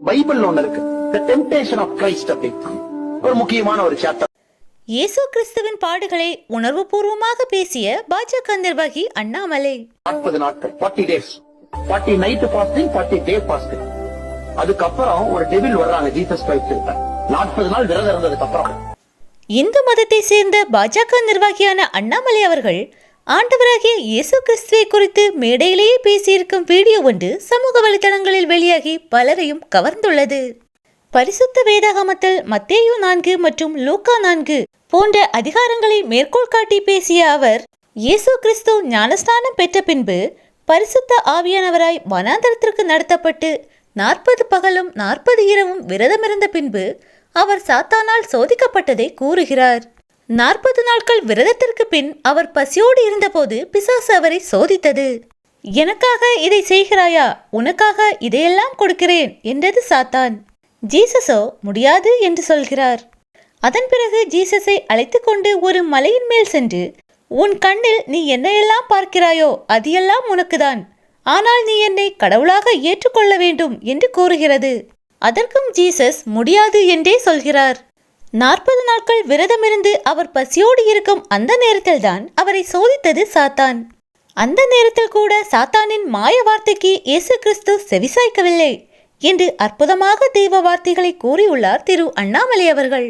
Bible ஒண்ணு இருக்கு, The Temptation of Christ அப்படின்னு ஒரு முக்கியமான ஒரு சாப்டர். இயேசு கிறிஸ்துவின் பாடுகளை உணர்வுபூர்வமாக பேசிய பாஜக நிர்வாகி அண்ணாமலை. 40 நாட்கள் 40 டேஸ் 40 நைட் ஃபாஸ்டிங் 40 டே ஃபாஸ்டிங். அதுக்கப்புறம் ஒரு டெவில் வர்றாங்க ஜீசஸ் கிரைஸ்ட் கிட்ட. 40 நாள் விரதம் இருந்ததுக்கு அப்புறம் இந்து மதத்தை சேர்ந்த பாஜக நிர்வாகியான அண்ணாமலை அவர்கள் ஆண்டவராகிய இயேசு கிறிஸ்துவை குறித்து மேடையிலேயே பேசியிருக்கும் வீடியோ ஒன்று சமூக வலைதளங்களில் வெளியாகி பலரையும் கவர்ந்துள்ளது. பரிசுத்த வேதாகமத்தில் மத்தேயு 4 மற்றும் லூக்கா 4 போன்ற அதிகாரங்களை மேற்கோள் காட்டி பேசிய அவர், இயேசு கிறிஸ்து ஞானஸ்நானம் பெற்ற பின்பு பரிசுத்த ஆவியானவராய் வனாந்தரத்திற்கு நடத்தப்பட்டு 40 பகலும் 40 இரவும் விரதமிருந்த பின்பு அவர் சாத்தானால் சோதிக்கப்பட்டதை கூறுகிறார். 40 நாட்கள் விரதத்திற்கு பின் அவர் பசியோடு இருந்தபோது பிசாசு அவரை சோதித்தது. எனக்காக இதை செய்கிறாயா, உனக்காக இதையெல்லாம் கொடுக்கிறேன் என்றது சாத்தான். ஜீசஸோ முடியாது என்று சொல்கிறார். அதன் பிறகு ஜீசஸை அழைத்து கொண்டு ஒரு மலையின் மேல் சென்று, உன் கண்ணில் நீ என்னையெல்லாம் பார்க்கிறாயோ அது எல்லாம் உனக்குதான், ஆனால் நீ என்னை கடவுளாக ஏற்றுக்கொள்ள வேண்டும் என்று கூறுகிறது. அதற்கும் ஜீசஸ் முடியாது என்றே சொல்கிறார். 40 நாட்கள் விரதமிருந்து அவர் பசியோடு இருக்கும் அந்த நேரத்தில்தான் அவரை சோதித்தது சாத்தான். அந்த நேரத்தில் கூட சாத்தானின் மாய வார்த்தைக்கு இயேசு கிறிஸ்து செவிசாய்க்கவில்லை என்று அற்புதமாக தெய்வ வார்த்தைகளை கூறியுள்ளார் திரு அண்ணாமலை அவர்கள்.